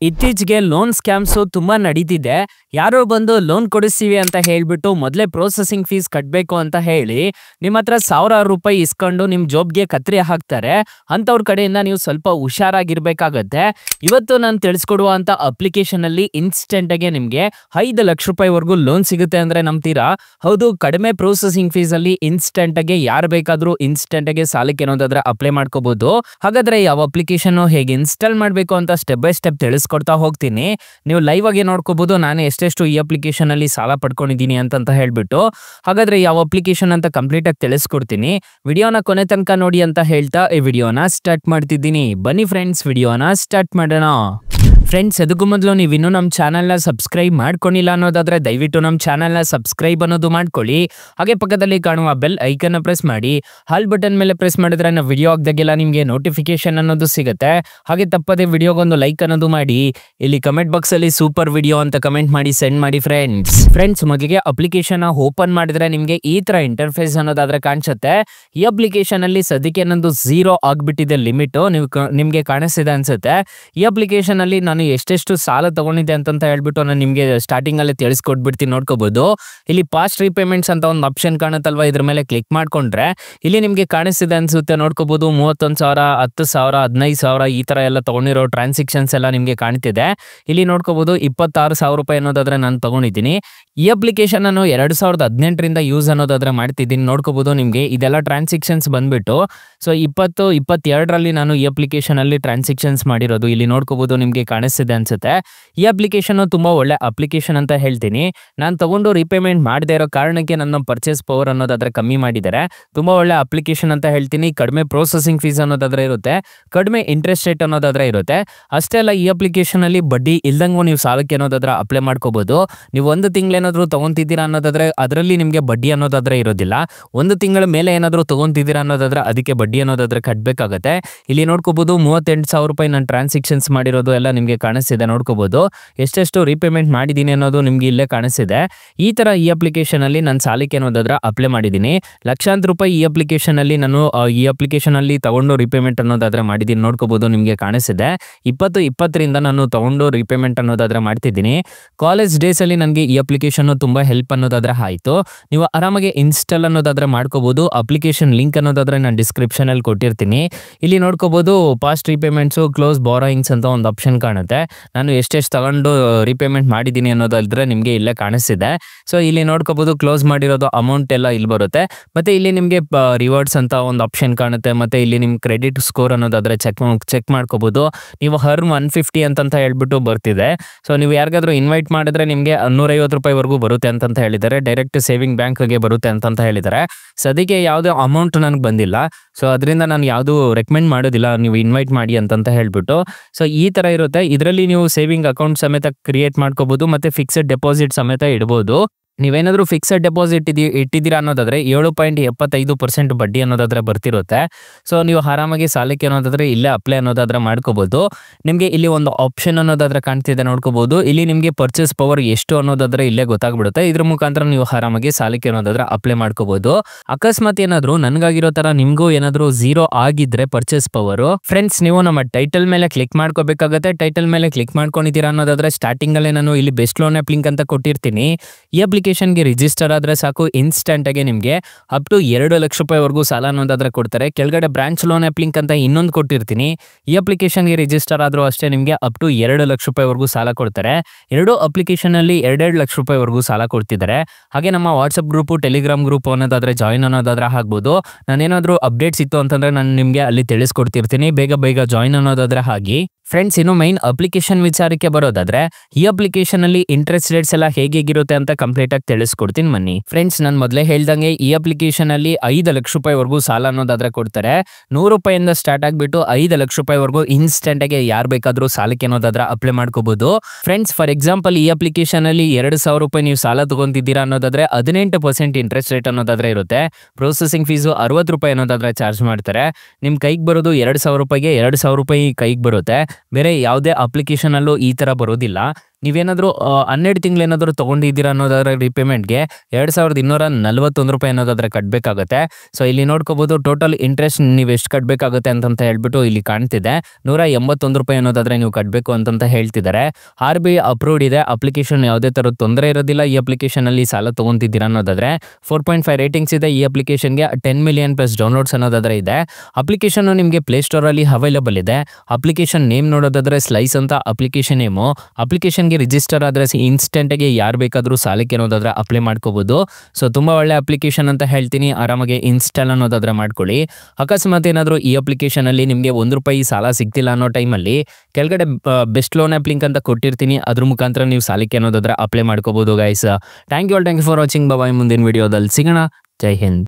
ಇತ್ತೀಚೆಗೆ loan scams ತುಂಬಾ ನಡೀತಿದೆ. ಯಾರೋ ಬಂದು ಲೋನ್ ಕೊಡಿಸ್ತೀವಿ ಅಂತ ಹೇಳ್ಬಿಟ್ಟು ಮೊದಲೇ ಪ್ರೊಸೆಸಿಂಗ್ ಫೀಸ್ ಕಟ್ಟಬೇಕು ಅಂತ ಹೇಳಿ ನಿಮ್ಮ ಹತ್ರ ಸಾವಿರಾರು ರೂಪಾಯಿ ಇಸ್ಕೊಂಡು ನಿಮ್ಮ ಜಾಬ್ಗೆ ಕತ್ರಿ ಹಾಕ್ತಾರೆ. ಅಂಥವ್ರ ಕಡೆಯಿಂದ ನೀವು ಸ್ವಲ್ಪ ಹುಷಾರಾಗಿರ್ಬೇಕಾಗತ್ತೆ. ಇವತ್ತು ನಾನು ತಿಳಿಸ್ಕೊಡುವಂಥ ಅಪ್ಲಿಕೇಶನ್ ಅಲ್ಲಿ ಇನ್ಸ್ಟೆಂಟ್ ಆಗಿ ನಿಮಗೆ 5 ಲಕ್ಷ ರೂಪಾಯಿವರೆಗೂ ಲೋನ್ ಸಿಗುತ್ತೆ ಅಂದ್ರೆ ನಂಬ್ತೀರಾ? ಹೌದು, ಕಡಿಮೆ ಪ್ರೊಸೆಸಿಂಗ್ ಫೀಸ್ ಅಲ್ಲಿ ಇನ್ಸ್ಟೆಂಟ್ ಆಗಿ ಯಾರು ಬೇಕಾದ್ರೂ ಇನ್ಸ್ಟೆಂಟ್ ಆಗಿ ಸಾಲಕ್ಕೆ ಏನಾದ್ರೆ ಅಪ್ಲೈ ಮಾಡ್ಕೋಬಹುದು. ಹಾಗಾದ್ರೆ ಯಾವ ಅಪ್ಲಿಕೇಶನ್ ಹೇಗೆ ಇನ್ಸ್ಟಾಲ್ ಮಾಡಬೇಕು ಅಂತ ಸ್ಟೆಪ್ ಬೈ ಸ್ಟೆಪ್ ತಿಳಿಸ್ಕೊಡ್ತಾ ಹೋಗ್ತೀನಿ. ನೀವು ಲೈವ್ ಆಗಿ ನೋಡ್ಕೋಬಹುದು ನಾನು ಎಷ್ಟೆಷ್ಟು ಈ ಅಪ್ಲಿಕೇಶನ್ ಅಲ್ಲಿ ಸಾಲ ಪಡ್ಕೊಂಡಿದ್ದೀನಿ ಅಂತ ಹೇಳ್ಬಿಟ್ಟು. ಹಾಗಾದ್ರೆ ಯಾವ ಅಪ್ಲಿಕೇಶನ್ ಅಂತ ಕಂಪ್ಲೀಟ್ ಆಗಿ ತಿಳಿಸ್ಕೊಡ್ತೀನಿ. ವಿಡಿಯೋನ ಕೊನೆ ತನಕ ನೋಡಿ ಅಂತ ಹೇಳ್ತಾ ಈ ವಿಡಿಯೋನ ಸ್ಟಾರ್ಟ್ ಮಾಡ್ತಿದ್ದೀನಿ. ಬನ್ನಿ ಫ್ರೆಂಡ್ಸ್, ವಿಡಿಯೋನ ಸ್ಟಾರ್ಟ್ ಮಾಡೋಣ. ಫ್ರೆಂಡ್ಸ್, ಅದಕ್ಕೂ ಮೊದಲು ನೀವು ಇನ್ನೂ ನಮ್ಮ ಚಾನಲ್ನ ಸಬ್ಸ್ಕ್ರೈಬ್ ಮಾಡ್ಕೊಂಡಿಲ್ಲ ಅನ್ನೋದಾದ್ರೆ ದಯವಿಟ್ಟು ನಮ್ಮ ಚಾನಲ್ನ ಸಬ್ಸ್ಕ್ರೈಬ್ ಅನ್ನೋದು ಮಾಡ್ಕೊಳ್ಳಿ. ಹಾಗೆ ಪಕ್ಕದಲ್ಲಿ ಕಾಣುವ ಬೆಲ್ ಐಕನ್ನ ಪ್ರೆಸ್ ಮಾಡಿ. ಹಾಲ್ ಬಟನ್ ಮೇಲೆ ಪ್ರೆಸ್ ಮಾಡಿದ್ರೆ ನಾವು ವಿಡಿಯೋ ಹಾಕ್ದಾಗೆಲ್ಲ ನಿಮಗೆ ನೋಟಿಫಿಕೇಶನ್ ಅನ್ನೋದು ಸಿಗುತ್ತೆ. ಹಾಗೆ ತಪ್ಪದೆ ವಿಡಿಯೋಗೊಂದು ಲೈಕ್ ಅನ್ನೋದು ಮಾಡಿ. ಇಲ್ಲಿ ಕಮೆಂಟ್ ಬಾಕ್ಸ್ ಅಲ್ಲಿ ಸೂಪರ್ ವಿಡಿಯೋ ಅಂತ ಕಮೆಂಟ್ ಮಾಡಿ ಸೆಂಡ್ ಮಾಡಿ ಫ್ರೆಂಡ್ಸ್. ಮೊದಲಿಗೆ ಅಪ್ಲಿಕೇಶನ್ ಓಪನ್ ಮಾಡಿದ್ರೆ ನಿಮಗೆ ಈ ತರ ಇಂಟರ್ಫೇಸ್ ಅನ್ನೋದಾದ್ರೆ ಕಾಣಿಸುತ್ತೆ. ಈ ಅಪ್ಲಿಕೇಶನ್ ಅಲ್ಲಿ ಸದ್ಯಕ್ಕೆ ನಂದು 0 ಆಗ್ಬಿಟ್ಟಿದೆ ಲಿಮಿಟ್, ನಿಮ್ಗೆ ಕಾಣಿಸ್ತಿದೆ ಅನ್ಸುತ್ತೆ. ಈ ಅಪ್ಲಿಕೇಶನ್ ಅಲ್ಲಿ ನಾನು ಎಷ್ಟೆಷ್ಟು ಸಾಲ ತಗೊಂಡಿದ್ದೆ ಅಂತ ಹೇಳ್ಬಿಟ್ಟು ನಾನು ನಿಮಗೆ ಸ್ಟಾರ್ಟಿಂಗ್ ಅಲ್ಲಿ ತಿಳಿಸ್ಕೊಟ್ಬಿಡ್ತೀನಿ. ನೋಡ್ಕೋಬಹುದು, ಇಲ್ಲಿ ಪಾಸ್ಟ್ ರೀಪೇಮೆಂಟ್ಸ್ ಅಂತ ಒಂದು ಆಪ್ಷನ್ ಕಾಣುತ್ತಲ್ವಾ, ಇದ್ರ ಮೇಲೆ ಕ್ಲಿಕ್ ಮಾಡ್ಕೊಂಡ್ರೆ ಇಲ್ಲಿ ನಿಮ್ಗೆ ಕಾಣಿಸ್ತಿದೆ ಅನ್ಸುತ್ತೆ. ನೋಡ್ಕೋಬಹುದು 31,000, 10,000, 15,000 ಈ ತರ ಎಲ್ಲ ತಗೊಂಡಿರೋ ಟ್ರಾನ್ಸಾಕ್ಷನ್ಸ್ ಎಲ್ಲ ನಿಮ್ಗೆ ಕಾಣ್ತಿದೆ. ಇಲ್ಲಿ ನೋಡ್ಕೋಬಹುದು 26,000 ರೂಪಾಯಿ ಅನ್ನೋದಾದ್ರೆ ನಾನು ತಗೊಂಡಿದ್ದೀನಿ. ಈ ಅಪ್ಲಿಕೇಶನ್ ನಾನು 2018ರಿಂದ ಯೂಸ್ ಅನ್ನೋದಾದ್ರೆ ಮಾಡ್ತಿದ್ದೀನಿ. ನೋಡ್ಕೋಬಹುದು ನಿಮ್ಗೆ ಇದೆಲ್ಲ ಟ್ರಾನ್ಸಾಕ್ಷನ್ಸ್ ಬಂದ್ಬಿಟ್ಟು ಸೊ 2022ರಲ್ಲಿ ನಾನು ಈ ಅಪ್ಲಿಕೇಶನ್ ಅಲ್ಲಿ ಟ್ರಾನ್ಸಾಕ್ಷನ್ಸ್ ಮಾಡಿರೋದು. ಇಲ್ಲಿ ನೋಡ್ಕೋಬಹುದು ನಿಮ್ಗೆ ಕಾಣಿಸ್ತಿದೆ ಅನ್ಸುತ್ತೆ. ಈ ಅಪ್ಲಿಕೇಶನ್ ತುಂಬಾ ಒಳ್ಳೆ ಅಪ್ಲಿಕೇಶನ್ ಅಂತ ಹೇಳ್ತೀನಿ. ನಾನು ತಗೊಂಡು ರಿಪೇಮೆಂಟ್ ಮಾಡದೇ ಇರೋ ಕಾರಣಕ್ಕೆ ನನ್ನ ಪರ್ಚೇಸ್ ಪವರ್ ಅನ್ನೋದಾದ್ರೆ ಕಮ್ಮಿ ಮಾಡಿದ್ದಾರೆ. ತುಂಬಾ ಒಳ್ಳೆ ಅಪ್ಲಿಕೇಶನ್ ಅಂತ ಹೇಳ್ತೀನಿ. ಕಡಿಮೆ ಪ್ರೊಸೆಸಿಂಗ್ ಫೀಸ್ ಅನ್ನೋದಾದ್ರೆ ಇರುತ್ತೆ, ಕಡಿಮೆ ಇಂಟ್ರೆಸ್ಟ್ ರೇಟ್ ಅನ್ನೋದಾದ್ರೆ ಇರುತ್ತೆ. ಅಷ್ಟೇ ಅಲ್ಲ, ಈ ಅಪ್ಲಿಕೇಶನ್ ಅಲ್ಲಿ ಬಡ್ಡಿ ಇಲ್ದಂಗೂ ನೀವು ಸಾಲಕ್ಕೆ ಅನ್ನೋದಾದ್ರೆ ಅಪ್ಲೈ ಮಾಡ್ಕೋಬಹುದು. ನೀವು ಒಂದು ತಿಂಗಳೇನಾದ್ರೂ ತಗೊಂತಿದ್ದೀರಾ ಅನ್ನೋದಾದ್ರೆ ಅದರಲ್ಲಿ ನಿಮಗೆ ಬಡ್ಡಿ ಅನ್ನೋದಾದ್ರೆ ಇರೋದಿಲ್ಲ. ಒಂದು ತಿಂಗಳ ಮೇಲೆ ಏನಾದರೂ ತಗೊಂತಿದ್ದೀರಾ ಅನ್ನೋದಾದ್ರೆ ಅದಕ್ಕೆ ಬಡ್ಡಿ ಅನ್ನೋದಾದ್ರೆ ಕಟ್ಟಬೇಕಾಗತ್ತೆ. ಇಲ್ಲಿ ನೋಡ್ಕೋಬಹುದು 38,000 ರೂಪಾಯಿ ನಾನು ಟ್ರಾನ್ಸಾಕ್ಷನ್ಸ್ ಮಾಡಿರೋದು ಎಲ್ಲ ನಿಮಗೆ ಕಾಣಿಸ್ತಿದೆ. ನೋಡ್ಕೋಬಹುದು ಎಷ್ಟೆಷ್ಟು ರೀಪೇಮೆಂಟ್ ಮಾಡಿದ್ದೀನಿ ಅನ್ನೋದು ನಿಮ್ಗೆ ಇಲ್ಲೇ ಕಾಣಿಸ್ತಿದೆ. ಈ ತರ ಈ ಅಪ್ಲಿಕೇಶನ್ ಅಲ್ಲಿ ನಾನು ಸಾಲಕ್ಕೆ ಅನ್ನೋದಾದ್ರೆ ಅಪ್ಲೈ ಮಾಡಿದ್ದೀನಿ. ಲಕ್ಷಾಂತರ ರೂಪಾಯಿ ಈ ಅಪ್ಲಿಕೇಶನ್ ಅಲ್ಲಿ ನಾನು ಈ ಅಪ್ಲಿಕೇಶನ್ ಅಲ್ಲಿ ತಗೊಂಡು ರಿಪೇಮೆಂಟ್ ಅನ್ನೋದಾದ್ರೆ ಮಾಡಿದ್ದೀನಿ. ನೋಡ್ಕೋಬಹುದು ನಿಮ್ಗೆ ಕಾಣಿಸ್ತಿದೆ 2020ರಿಂದ ನಾನು ತಗೊಂಡು ರಿಪೇಮೆಂಟ್ ಅನ್ನೋದಾದ್ರೆ ಮಾಡ್ತಿದ್ದೀನಿ. ಕಾಲೇಜ್ ಡೇಸ್ ಅಲ್ಲಿ ನನಗೆ ಈ ಅಪ್ಲಿಕೇಶನ್ ತುಂಬಾ ಹೆಲ್ಪ್ ಅನ್ನೋದಾದ್ರೆ ಆಯ್ತು. ನೀವು ಆರಾಮಾಗಿ ಇನ್ಸ್ಟಾಲ್ ಅನ್ನೋದಾದ್ರೆ ಮಾಡ್ಕೋಬಹುದು. ಅಪ್ಲಿಕೇಶನ್ ಲಿಂಕ್ ಅನ್ನೋದಾದ್ರೆ ನಾನು ಡಿಸ್ಕ್ರಿಪ್ಷನ್ ಅಲ್ಲಿ ಕೊಟ್ಟಿರ್ತೀನಿ. ಇಲ್ಲಿ ನೋಡ್ಕೋಬಹುದು ಪಾಸ್ಟ್ ರಿಪೇಮೆಂಟ್ಸ್, ಕ್ಲೋಸ್ ಬಾರೋಯಿಂಗ್ಸ್ ಅಂತ ಒಂದು ಆಪ್ಷನ್ ಕಾಣುತ್ತೆ. ನಾನು ಎಷ್ಟೆಷ್ಟು ತಗೊಂಡು ರಿಪೇಮೆಂಟ್ ಮಾಡಿದ್ದೀನಿ ಅನ್ನೋದಾದ್ರೆ ನಿಮಗೆ ಇಲ್ಲೇ ಕಾಣಿಸ್ತಿದೆ. ಸೊ ಇಲ್ಲಿ ನೋಡ್ಕೋಬಹುದು ಕ್ಲೋಸ್ ಮಾಡಿರೋದು ಅಮೌಂಟ್ ಎಲ್ಲ ಇಲ್ಲಿ ಬರುತ್ತೆ. ಮತ್ತೆ ಇಲ್ಲಿ ನಿಮಗೆ ರಿವಾರ್ಡ್ಸ್ ಅಂತ ಒಂದು ಆಪ್ಷನ್ ಕಾಣುತ್ತೆ. ಮತ್ತೆ ಇಲ್ಲಿ ನಿಮ್ ಕ್ರೆಡಿಟ್ ಸ್ಕೋರ್ ಅನ್ನೋದಾದ್ರೆ ಚೆಕ್ ಮಾಡ್ಕೋಬಹುದು. ನೀವು ಹರ್ 150 ಅಂತ ಹೇಳ್ಬಿಟ್ಟು ಬರ್ತಿದೆ. ಸೊ ನೀವು ಯಾರಿಗಾದ್ರೂ ಇನ್ವೈಟ್ ಮಾಡಿದ್ರೆ ನಿಮಗೆ 150 ರೂಪಾಯಿವರೆಗೂ ಬರುತ್ತೆ ಅಂತ ಹೇಳಿದ್ದಾರೆ. ಡೈರೆಕ್ಟ್ ಸೇವಿಂಗ್ ಬ್ಯಾಂಕ್ಗೆ ಬರುತ್ತೆ ಅಂತ ಹೇಳಿದ್ದಾರೆ. ಸದ್ಯಕ್ಕೆ ಯಾವುದೇ ಅಮೌಂಟ್ ನನಗೆ ಬಂದಿಲ್ಲ. ಸೊ ಅದರಿಂದ ನಾನು ಯಾವುದು ರೆಕಮೆಂಡ್ ಮಾಡೋದಿಲ್ಲ ನೀವು ಇನ್ವೈಟ್ ಮಾಡಿ ಅಂತ ಹೇಳ್ಬಿಟ್ಟು. ಸೊ ಈ ತರ ಇರುತ್ತೆ. ಇದರಲ್ಲಿ ನೀವು ಸೇವಿಂಗ್ ಅಕೌಂಟ್ ಸಮೇತ ಕ್ರಿಯೇಟ್ ಮಾಡ್ಕೋಬಹುದು, ಮತ್ತೆ ಫಿಕ್ಸ್ಡ್ ಡೆಪಾಸಿಟ್ ಸಮೇತ ಇಡಬಹುದು. ನೀವೇನಾದ್ರೂ ಫಿಕ್ಸೆಡ್ ಡೆಪಾಸಿಟ್ ಇಟ್ಟಿದ್ದೀರಾ ಅನ್ನೋದಾದ್ರೆ 7.75% ಬಡ್ಡಿ ಅನ್ನೋದಾದ್ರೆ ಬರ್ತಿರುತ್ತೆ. ಸೊ ನೀವು ಆರಾಮಾಗಿ ಸಾಲಕ್ಕೆ ಅನ್ನೋದಾದ್ರೆ ಇಲ್ಲೇ ಅಪ್ಲೈ ಅನ್ನೋದಾದ್ರೆ ಮಾಡ್ಕೋಬಹುದು. ನಿಮಗೆ ಇಲ್ಲಿ ಒಂದು ಆಪ್ಷನ್ ಅನ್ನೋದಾದ್ರೆ ಕಾಣ್ತಿದೆ. ನೋಡ್ಕೋಬಹುದು ಇಲ್ಲಿ ನಿಮಗೆ ಪರ್ಚೇಸ್ ಪವರ್ ಎಷ್ಟು ಅನ್ನೋದಾದ್ರೆ ಇಲ್ಲೇ ಗೊತ್ತಾಗ್ಬಿಡುತ್ತೆ. ಇದ್ರ ಮುಖಾಂತರ ನೀವು ಆರಾಮಾಗಿ ಸಾಲಕ್ಕೆ ಅನ್ನೋದಾದ್ರೆ ಅಪ್ಲೈ ಮಾಡ್ಕೋಬಹುದು. ಅಕಸ್ಮಾತ್ ಏನಾದ್ರು ನನಗಾಗಿರೋ ತರ ನಿಮ್ಗೂ ಏನಾದ್ರು 0 ಆಗಿದ್ರೆ ಪರ್ಚೇಸ್ ಪವರ್, ಫ್ರೆಂಡ್ಸ್ ನೀವು ನಮ್ಮ ಟೈಟಲ್ ಮೇಲೆ ಕ್ಲಿಕ್ ಮಾಡ್ಕೋಬೇಕಾಗತ್ತೆ. ಟೈಟಲ್ ಮೇಲೆ ಕ್ಲಿಕ್ ಮಾಡ್ಕೊಂಡಿದ್ದೀರಾ ಅನ್ನೋದಾದ್ರೆ ಸ್ಟಾರ್ಟಿಂಗ್ ಅಲ್ಲೇ ನಾನು ಇಲ್ಲಿ ಬೆಸ್ಟ್ ಲೋನ್ ಆಪ್ ಲಿಂಕ್ ಅಂತ ಕೊಟ್ಟಿರ್ತೀನಿ. ಈ ಅಪ್ಲಿಕೇಶನ್ಗೆ ರಿಜಿಸ್ಟರ್ ಆದ್ರೆ ಸಾಕು, ಇನ್ಸ್ಟೆಂಟ್ ಆಗಿ ನಿಮಗೆ ಅಪ್ ಟು 2 ಲಕ್ಷ ರೂಪಾಯಿವರೆಗೂ ಸಾಲ ಅನ್ನೋದಾದ್ರೆ ಕೊಡ್ತಾರೆ. ಕೆಳಗಡೆ ಬ್ರಾಂಚ್ ಲೋನ್ ಆಪ್ ಲಿಂಕ್ ಅಂತ ಇನ್ನೊಂದು ಕೊಟ್ಟಿರ್ತೀನಿ. ಈ ಅಪ್ಲಿಕೇಶನ್ಗೆ ರಿಜಿಸ್ಟರ್ ಆದ್ರೂ ಅಷ್ಟೇ ನಿಮಗೆ ಅಪ್ ಟು 2 ಲಕ್ಷ ರೂಪಾಯಿವರೆಗೂ ಸಾಲ ಕೊಡ್ತಾರೆ. ಎರಡು ಅಪ್ಲಿಕೇಶನ್ ಅಲ್ಲಿ 2 ಲಕ್ಷ ರೂಪಾಯಿವರೆಗೂ ಸಾಲ ಕೊಡ್ತಿದ್ದಾರೆ. ಹಾಗೆ ನಮ್ಮ ವಾಟ್ಸ್ಆಪ್ ಗ್ರೂಪ್, ಟೆಲಿಗ್ರಾಮ್ ಗ್ರೂಪ್ ಅನ್ನೋದಾದ್ರೆ ಜಾಯಿನ್ ಅನ್ನೋದಾದ್ರೆ ಆಗ್ಬೋದು. ನಾನೇನಾದ್ರೂ ಅಪ್ಡೇಟ್ಸ್ ಇತ್ತು ಅಂತಂದ್ರೆ ನಾನು ನಿಮಗೆ ಅಲ್ಲಿ ತಿಳಿಸ್ಕೊಡ್ತಿರ್ತೀನಿ. ಬೇಗ ಜಾಯಿನ್ ಅನ್ನೋದಾದ್ರೆ ಹಾಗೆ. ಫ್ರೆಂಡ್ಸ್, ಇನ್ನು ಮೈನ್ ಅಪ್ಲಿಕೇಶನ್ ವಿಚಾರಕ್ಕೆ ಬರೋದಾದ್ರೆ ಈ ಅಪ್ಲಿಕೇಶನ್ ಅಲ್ಲಿ ಇಂಟ್ರೆಸ್ಟ್ ರೇಟ್ಸ್ ಎಲ್ಲ ಹೇಗಿರುತ್ತೆ ಅಂತ ಕಂಪ್ಲೀಟ್ ಆಗಿ ತಿಳಿಸ್ಕೊಡ್ತೀನಿ ಬನ್ನಿ. ಫ್ರೆಂಡ್ಸ್, ನಾನು ಮೊದಲೇ ಹೇಳ್ದಂಗೆ ಈ ಅಪ್ಲಿಕೇಶನ್ ಅಲ್ಲಿ 5 ಲಕ್ಷ ರೂಪಾಯಿವರೆಗೂ ಸಾಲ ಅನ್ನೋದಾದ್ರೆ ಕೊಡ್ತಾರೆ. 100 ರೂಪಾಯಿಂದ ಸ್ಟಾರ್ಟ್ ಆಗ್ಬಿಟ್ಟು 5 ಲಕ್ಷ ರೂಪಾಯಿವರೆಗೂ ಇನ್ಸ್ಟೆಂಟ್ ಆಗಿ ಯಾರು ಬೇಕಾದ್ರೂ ಸಾಲಕ್ಕೆ ಅನ್ನೋದಾದ್ರೆ ಅಪ್ಲೈ ಮಾಡ್ಕೋಬಹುದು. ಫ್ರೆಂಡ್ಸ್, ಫಾರ್ ಎಕ್ಸಾಂಪಲ್ ಈ ಅಪ್ಲಿಕೇಶನ್ ಅಲ್ಲಿ 2,000 ರೂಪಾಯಿ ನೀವು ಸಾಲ ತಗೊಂತಿದ್ದೀರಾ ಅನ್ನೋದಾದ್ರೆ 18% ಇಂಟ್ರೆಸ್ಟ್ ರೇಟ್ ಅನ್ನೋದಾದ್ರೆ ಇರುತ್ತೆ. ಪ್ರೊಸೆಸಿಂಗ್ ಫೀಸು 60 ರೂಪಾಯಿ ಅನ್ನೋದಾದ್ರೆ ಚಾರ್ಜ್ ಮಾಡ್ತಾರೆ. ನಿಮ್ ಕೈಗೆ ಬರೋದು 2,000 ರೂಪಾಯಿಗೆ 2,000 ರೂಪಾಯಿ ಕೈಗೆ ಬರುತ್ತೆ. ಬೇರೆ ಯಾವುದೇ ಅಪ್ಲಿಕೇಶನ್ ಅಲ್ಲೂ ಈ ತರ ಬರೋದಿಲ್ಲ. ನೀವೇನಾದರೂ 12 ತಿಂಗಳು ಏನಾದರೂ ತೊಗೊಂಡಿದ್ದೀರಾ ಅನ್ನೋದಾದ್ರೆ ರಿಪೇಮೆಂಟ್ಗೆ ₹2,241 ಅನ್ನೋದಾದ್ರೆ ಕಟ್ಟಬೇಕಾಗುತ್ತೆ. ಸೊ ಇಲ್ಲಿ ನೋಡ್ಕೋಬೋದು ಟೋಟಲ್ ಇಂಟ್ರೆಸ್ಟ್ ನೀವು ಎಷ್ಟು ಕಟ್ಟಬೇಕಾಗುತ್ತೆ ಅಂತಂತ ಹೇಳ್ಬಿಟ್ಟು ಇಲ್ಲಿ ಕಾಣ್ತಿದೆ. ₹181 ಅನ್ನೋದಾದ್ರೆ ನೀವು ಕಟ್ಟಬೇಕು ಅಂತಂತ ಹೇಳ್ತಿದ್ದಾರೆ. RBI ಅಪ್ರೂವ್ಡ್ ಇದೆ. ಅಪ್ಲಿಕೇಶನ್ ಯಾವುದೇ ಥರದ ತೊಂದರೆ ಇರೋದಿಲ್ಲ. ಈ ಅಪ್ಲಿಕೇಶನಲ್ಲಿ ಸಾಲ ತೊಗೊತಿದ್ದೀರಾ ಅನ್ನೋದಾದ್ರೆ 4.5 ರೇಟಿಂಗ್ಸ್ ಇದೆ. ಈ ಅಪ್ಲಿಕೇಶನ್ಗೆ 10 ಮಿಲಿಯನ್ ಪ್ಲಸ್ ಡೌನ್ಲೋಡ್ಸ್ ಅನ್ನೋದಾದ್ರೆ ಇದೆ. ಅಪ್ಲಿಕೇಶನ್ ನಿಮಗೆ ಪ್ಲೇಸ್ಟೋರಲ್ಲಿ ಅವೈಲೇಬಲ್ ಇದೆ. ಅಪ್ಲಿಕೇಶನ್ ನೇಮ್ ನೋಡೋದಾದ್ರೆ ಸ್ಲೈಸ್ ಅಂತ ಅಪ್ಲಿಕೇಶನ್ ನೇಮು. ಅಪ್ಲಿಕೇಶನ್ಗೆ ರಿಜಿಸ್ಟರ್ ಆದರೆ ಇನ್ಸ್ಟೆಂಟಾಗಿ ಯಾರು ಬೇಕಾದರೂ ಸಾಲಕ್ಕೆ ಅನ್ನೋದಾದ್ರೆ ಅಪ್ಲೈ ಮಾಡ್ಕೋಬೋದು. ಸೊ ತುಂಬ ಒಳ್ಳೆ ಅಪ್ಲಿಕೇಶನ್ ಅಂತ ಹೇಳ್ತೀನಿ. ಆರಾಮಾಗಿ ಇನ್ಸ್ಟಾಲ್ ಅನ್ನೋದಾದ್ರೆ ಮಾಡ್ಕೊಳ್ಳಿ. ಅಕಸ್ಮಾತ್ ಏನಾದರೂ ಈ ಅಪ್ಲಿಕೇಶನಲ್ಲಿ ನಿಮಗೆ ₹1 ಸಾಲ ಸಿಗ್ತಿಲ್ಲ ಅನ್ನೋ ಟೈಮಲ್ಲಿ ಕೆಳಗಡೆ ಬೆಸ್ಟ್ ಲೋನ್ ಆ್ಯಪ್ ಲಿಂಕ್ ಅಂತ ಕೊಟ್ಟಿರ್ತೀನಿ. ಅದ್ರ ಮುಖಾಂತರ ನೀವು ಸಾಲಕ್ಕೆ ಅನ್ನೋದಾದ್ರೆ ಅಪ್ಲೈ ಮಾಡ್ಕೋಬೋದು guys. Thank you for watching. Bye. ಮುಂದಿನ ವಿಡಿಯೋದಲ್ಲಿ ಸಿಗೋಣ. ಜೈ ಹಿಂದ್.